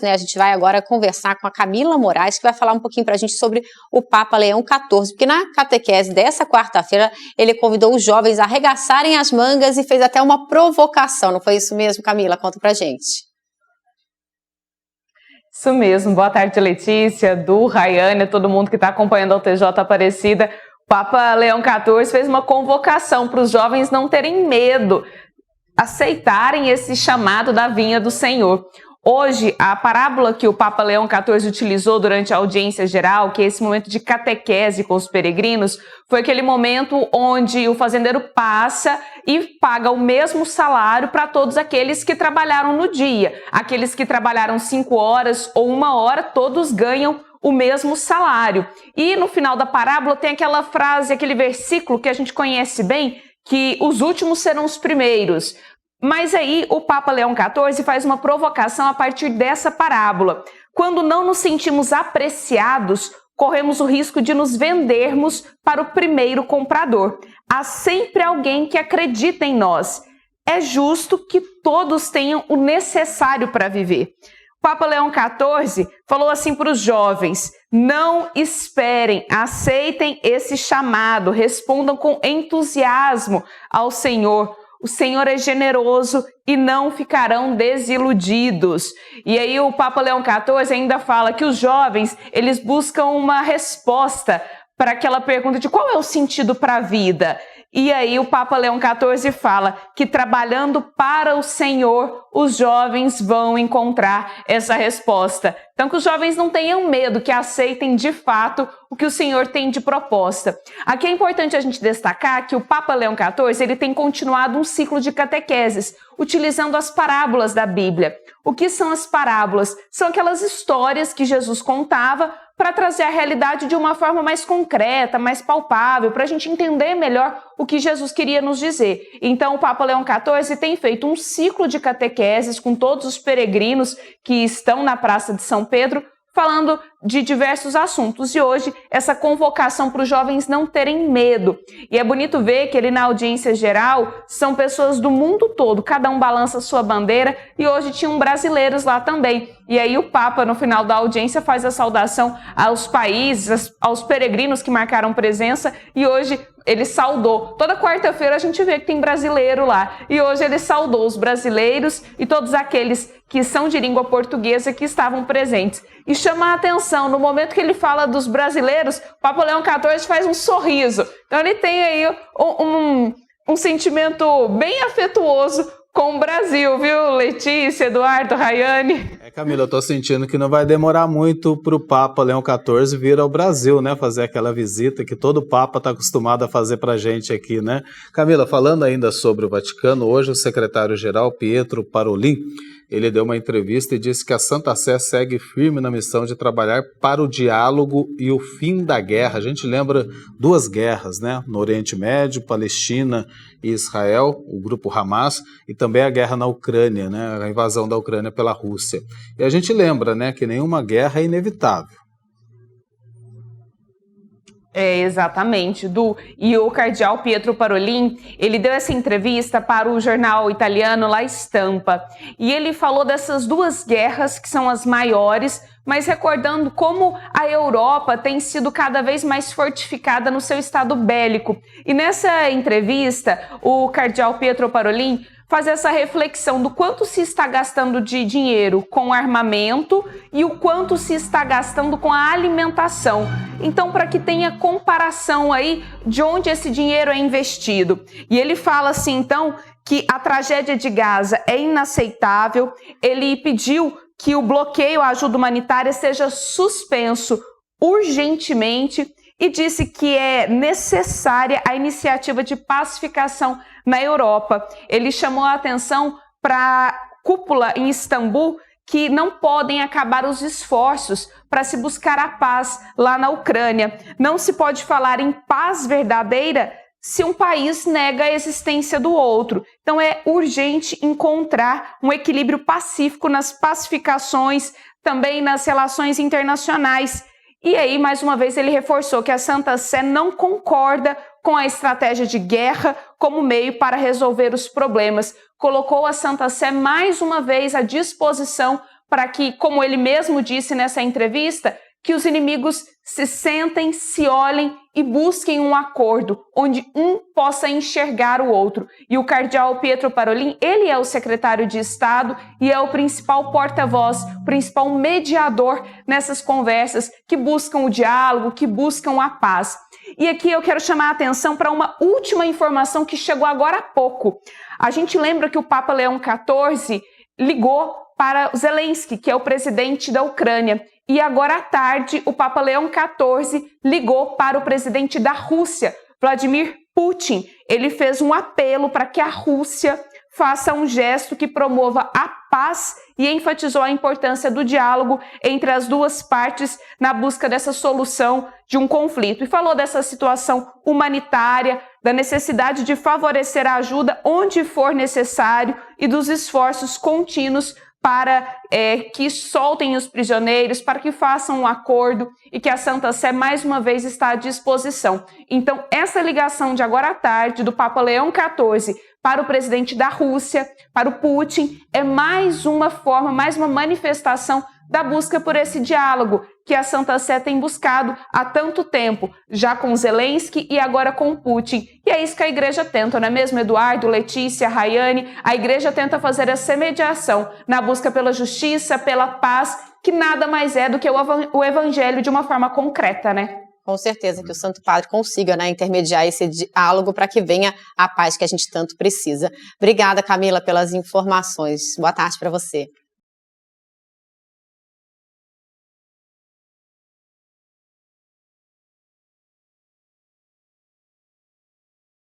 né? A gente vai agora conversar com a Camila Moraes, que vai falar um pouquinho para a gente sobre o Papa Leão XIV, porque na catequese dessa quarta-feira ele convidou os jovens a arregaçarem as mangas e fez até uma provocação, não foi isso mesmo, Camila? Conta pra gente. Isso mesmo, boa tarde, Letícia, Du, Rayane, todo mundo que está acompanhando a TJ Aparecida. O Papa Leão XIV fez uma convocação para os jovens não terem medo, aceitarem esse chamado da vinha do Senhor. Hoje, a parábola que o Papa Leão XIV utilizou durante a audiência geral, que é esse momento de catequese com os peregrinos, foi aquele momento onde o fazendeiro passa e paga o mesmo salário para todos aqueles que trabalharam no dia. Aqueles que trabalharam 5 horas ou 1 hora, todos ganham o mesmo salário. E no final da parábola tem aquela frase, aquele versículo que a gente conhece bem, que os últimos serão os primeiros. Mas aí o Papa Leão XIV faz uma provocação a partir dessa parábola. Quando não nos sentimos apreciados, corremos o risco de nos vendermos para o primeiro comprador. Há sempre alguém que acredita em nós. É justo que todos tenham o necessário para viver. O Papa Leão XIV falou assim para os jovens: não esperem, aceitem esse chamado, respondam com entusiasmo ao Senhor. O Senhor é generoso e não ficarão desiludidos. E aí o Papa Leão XIV ainda fala que os jovens, eles buscam uma resposta para aquela pergunta de qual é o sentido para a vida. E aí o Papa Leão XIV fala que trabalhando para o Senhor, os jovens vão encontrar essa resposta. Então que os jovens não tenham medo, que aceitem de fato o que o Senhor tem de proposta. Aqui é importante a gente destacar que o Papa Leão XIV ele tem continuado um ciclo de catequeses, utilizando as parábolas da Bíblia. O que são as parábolas? São aquelas histórias que Jesus contava para trazer a realidade de uma forma mais concreta, mais palpável, para a gente entender melhor o que Jesus queria nos dizer. Então o Papa Leão XIV tem feito um ciclo de catequeses com todos os peregrinos que estão na Praça de São Pedro, falando de diversos assuntos. E hoje, essa convocação para os jovens não terem medo. E é bonito ver que ele, na audiência geral, são pessoas do mundo todo, cada um balança a sua bandeira, e hoje tinham brasileiros lá também. E aí o Papa, no final da audiência, faz a saudação aos países, aos peregrinos que marcaram presença, e hoje ele saudou. Toda quarta-feira a gente vê que tem brasileiro lá. E hoje ele saudou os brasileiros e todos aqueles que são de língua portuguesa que estavam presentes. E chama a atenção, no momento que ele fala dos brasileiros, o Papa Leão XIV faz um sorriso. Então ele tem aí um sentimento bem afetuoso com o Brasil, viu, Letícia, Eduardo, Rayane? Camila, eu tô sentindo que não vai demorar muito para o Papa Leão XIV vir ao Brasil, né? Fazer aquela visita que todo Papa está acostumado a fazer para a gente aqui, né? Camila, falando ainda sobre o Vaticano, hoje o secretário-geral Pietro Parolin, ele deu uma entrevista e disse que a Santa Sé segue firme na missão de trabalhar para o diálogo e o fim da guerra. A gente lembra 2 guerras, né? No Oriente Médio, Palestina e Israel, o grupo Hamas, e também a guerra na Ucrânia, né? A invasão da Ucrânia pela Rússia. E a gente lembra, né, que nenhuma guerra é inevitável. É, exatamente, Du. E o cardeal Pietro Parolin, ele deu essa entrevista para o jornal italiano La Stampa. E ele falou dessas 2 guerras que são as maiores, mas recordando como a Europa tem sido cada vez mais fortificada no seu estado bélico. E nessa entrevista, o cardeal Pietro Parolin faz essa reflexão do quanto se está gastando de dinheiro com armamento e o quanto se está gastando com a alimentação. Então, para que tenha comparação aí de onde esse dinheiro é investido. E ele fala assim, então, que a tragédia de Gaza é inaceitável. Ele pediu que o bloqueio à ajuda humanitária seja suspenso urgentemente e disse que é necessária a iniciativa de pacificação na Europa. Ele chamou a atenção para a cúpula em Istambul, que não podem acabar os esforços para se buscar a paz lá na Ucrânia. Não se pode falar em paz verdadeira se um país nega a existência do outro. Então é urgente encontrar um equilíbrio pacífico nas pacificações, também nas relações internacionais. E aí, mais uma vez, ele reforçou que a Santa Sé não concorda com a estratégia de guerra como meio para resolver os problemas. Colocou a Santa Sé mais uma vez à disposição para que, como ele mesmo disse nessa entrevista, que os inimigos se sentem, se olhem e busquem um acordo, onde um possa enxergar o outro. E o cardeal Pietro Parolin, ele é o secretário de Estado e é o principal porta-voz, o principal mediador nessas conversas que buscam o diálogo, que buscam a paz. E aqui eu quero chamar a atenção para uma última informação que chegou agora há pouco. A gente lembra que o Papa Leão XIV ligou para Zelensky, que é o presidente da Ucrânia. E agora à tarde, o Papa Leão XIV ligou para o presidente da Rússia, Vladimir Putin. Ele fez um apelo para que a Rússia faça um gesto que promova a paz e enfatizou a importância do diálogo entre as duas partes na busca dessa solução de um conflito. E falou dessa situação humanitária, da necessidade de favorecer a ajuda onde for necessário e dos esforços contínuos para que soltem os prisioneiros, para que façam um acordo e que a Santa Sé mais uma vez está à disposição. Então, essa ligação de agora à tarde do Papa Leão XIV para o presidente da Rússia, para o Putin, é mais uma forma, mais uma manifestação da busca por esse diálogo que a Santa Sé tem buscado há tanto tempo, já com Zelensky e agora com Putin. E é isso que a igreja tenta, não é mesmo, Eduardo, Letícia, Rayane? A igreja tenta fazer essa mediação na busca pela justiça, pela paz, que nada mais é do que o evangelho de uma forma concreta, né? Com certeza que o Santo Padre consiga, né, intermediar esse diálogo para que venha a paz que a gente tanto precisa. Obrigada, Camila, pelas informações. Boa tarde para você.